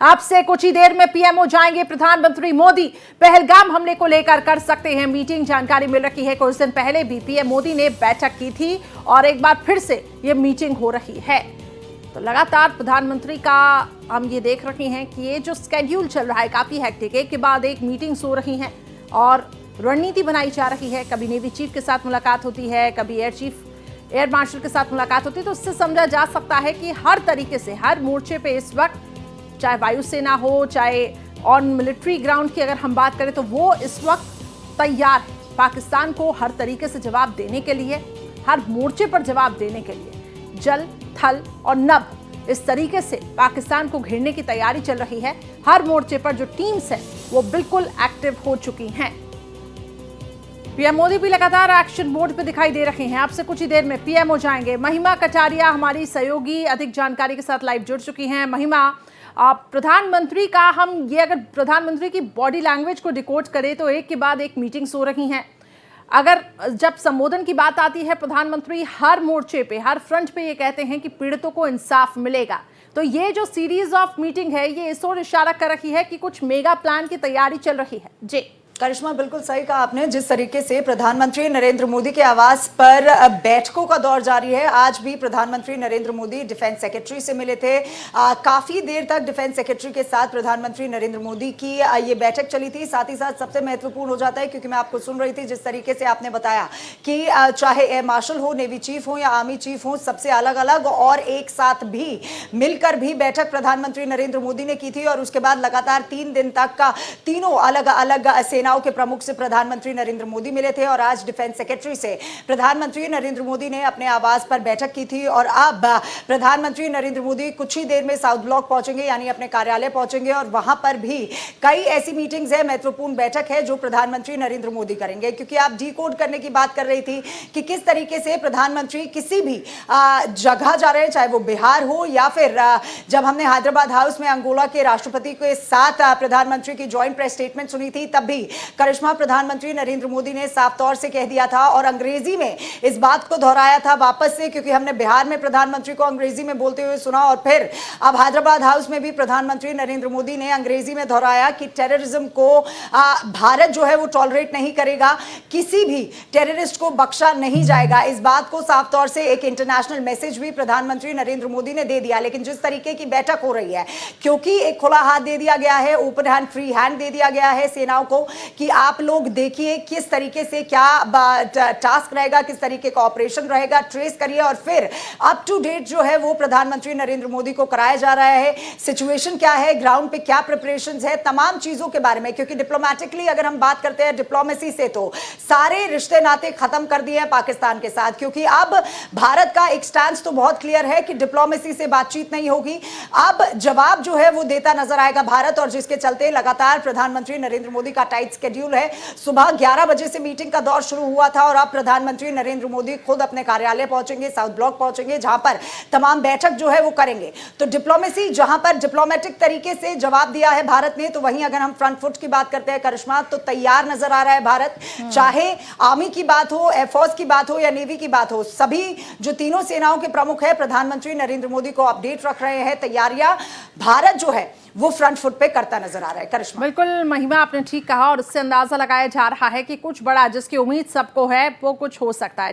आपसे कुछ ही देर में पीएमओ जाएंगे प्रधानमंत्री मोदी। पहलगाम हमले को लेकर कर सकते हैं मीटिंग। जानकारी मिल रही है कुछ दिन पहले भी पीएम मोदी ने बैठक की थी और एक बार फिर से ये मीटिंग हो रही है। तो लगातार प्रधानमंत्री का हम ये देख रहे हैं कि ये जो स्केड्यूल चल रहा है काफी हेक्टिक, एक के बाद एक मीटिंग्स हो रही हैं और रणनीति बनाई जा रही है। कभी नेवी चीफ के साथ मुलाकात होती है, कभी एयर मार्शल के साथ मुलाकात होती है। तो उससे समझा जा सकता है कि हर तरीके से हर मोर्चे पे इस वक्त, चाहे वायुसेना हो चाहे ऑन मिलिट्री ग्राउंड की अगर हम बात करें, तो वो इस वक्त तैयार है पाकिस्तान को हर तरीके से जवाब देने के लिए, हर मोर्चे पर जवाब देने के लिए। जल, थल और नभ, इस तरीके से पाकिस्तान को घेरने की तैयारी चल रही है। हर मोर्चे पर जो टीम्स हैं वो बिल्कुल एक्टिव हो चुकी हैं। पीएम मोदी भी लगातार एक्शन मोड पे दिखाई दे रहे हैं। आपसे कुछ ही देर में पीएम हो जाएंगे। महिमा कटारिया हमारी सहयोगी अधिक जानकारी के साथ लाइव जुड़ चुकी हैं। महिमा, प्रधानमंत्री का हम ये अगर प्रधानमंत्री की बॉडी लैंग्वेज को डिकोड करें तो एक के बाद एक मीटिंग्स हो रही हैं। अगर जब संबोधन की बात आती है, प्रधानमंत्री हर मोर्चे पे, हर फ्रंट पे ये कहते हैं कि पीड़ितों को इंसाफ मिलेगा। तो ये जो सीरीज ऑफ मीटिंग है ये इस ओर इशारा कर रही है कि कुछ मेगा प्लान की तैयारी चल रही है। जी करिश्मा, बिल्कुल सही कहा आपने। जिस तरीके से प्रधानमंत्री नरेंद्र मोदी के आवास पर बैठकों का दौर जारी है, आज भी प्रधानमंत्री नरेंद्र मोदी डिफेंस सेक्रेटरी से मिले थे। काफी देर तक डिफेंस सेक्रेटरी के साथ प्रधानमंत्री नरेंद्र मोदी की ये बैठक चली थी। साथ ही साथ सबसे महत्वपूर्ण हो जाता है, क्योंकि मैं आपको सुन रही थी जिस तरीके से आपने बताया कि चाहे एयर मार्शल हो, नेवी चीफ हो या आर्मी चीफ हो, सबसे अलग अलग और एक साथ भी मिलकर भी बैठक प्रधानमंत्री नरेंद्र मोदी ने की थी। और उसके बाद लगातार 3 दिन तक का तीनों अलग अलग सेनाओं के प्रमुख से प्रधानमंत्री नरेंद्र मोदी मिले थे और आज डिफेंस सेक्रेटरी से प्रधानमंत्री नरेंद्र मोदी ने अपने आवास पर बैठक की थी। और अब प्रधानमंत्री नरेंद्र मोदी कुछ ही देर में साउथ ब्लॉक पहुंचेंगे, यानी अपने कार्यालय पहुंचेंगे और वहां पर भी कई ऐसी मीटिंग्स है, महत्वपूर्ण बैठक है जो प्रधानमंत्री नरेंद्र मोदी करेंगे। क्योंकि आप डिकोड करने की बात कर रही थी कि किस तरीके से प्रधानमंत्री किसी भी जगह जा रहे हैं, चाहे वो बिहार हो या फिर जब हमने हैदराबाद हाउस में अंगोला के राष्ट्रपति के साथ प्रधानमंत्री की ज्वाइंट प्रेस स्टेटमेंट सुनी थी, तब भी करिश्मा प्रधानमंत्री नरेंद्र मोदी ने साफ तौर से कह दिया था और अंग्रेजी में इस बात को दोहराया था वापस से, क्योंकि हमने बिहार में प्रधानमंत्री को अंग्रेजी में बोलते हुए सुना और फिर अब हैदराबाद हाउस में भी प्रधानमंत्री नरेंद्र मोदी ने अंग्रेजी में दोहराया कि टेररिज्म को भारत जो है वो टॉलरेट नहीं करेगा, किसी भी टेररिस्ट को बख्शा नहीं जाएगा। इस बात को साफ तौर से एक इंटरनेशनल मैसेज भी प्रधानमंत्री नरेंद्र मोदी ने दे दिया। लेकिन जिस तरीके की बैठक हो रही है, क्योंकि एक खुला हाथ दे दिया गया है, ओपन हैंड, फ्री हैंड दे दिया गया है सेनाओं को कि आप लोग देखिए किस तरीके से क्या टास्क रहेगा, किस तरीके का ऑपरेशन रहेगा, ट्रेस करिए और फिर अप टू डेट जो है वो प्रधानमंत्री नरेंद्र मोदी को कराया जा रहा है। सिचुएशन क्या है, ग्राउंड पे क्या प्रिपरेशंस है, तमाम चीजों के बारे में। क्योंकि डिप्लोमेटिकली अगर हम बात करते हैं, डिप्लोमेसी से तो सारे रिश्ते नाते खत्म कर दिए हैं पाकिस्तान के साथ, क्योंकि अब भारत का एक स्टैंड तो बहुत क्लियर है कि डिप्लोमेसी से बातचीत नहीं होगी। अब जवाब जो है वो देता नजर आएगा भारत, और जिसके चलते लगातार प्रधानमंत्री नरेंद्र मोदी का टाइट शेड्यूल है। सुबह 11 बजे से मीटिंग का दौर शुरू हुआ था और अब प्रधानमंत्री नरेंद्र मोदी खुद अपने कार्यालय पहुंचेंगे, साउथ ब्लॉक पहुंचेंगे, जहां पर तमाम बैठक जो है वो करेंगे। तो डिप्लोमेसी जहां पर डिप्लोमेटिक तरीके से जवाब दिया है भारत ने, तो वहीं अगर हम फ्रंट फुट की बात करते हैं करिश्मा, तो तैयार नजर आ रहा है भारत। चाहे आर्मी की बात हो, एयरफोर्स की बात हो या नेवी की बात हो, सभी जो तीनों सेनाओं के प्रमुख है प्रधानमंत्री नरेंद्र मोदी को अपडेट रख रहे हैं। तैयारियां भारत जो है वो फ्रंट फुट पे करता नजर आ रहा है। करिश्मा, बिल्कुल महिमा, आपने ठीक कहा और इससे अंदाजा लगाया जा रहा है कि कुछ बड़ा जिसकी उम्मीद सबको है वो कुछ हो सकता है।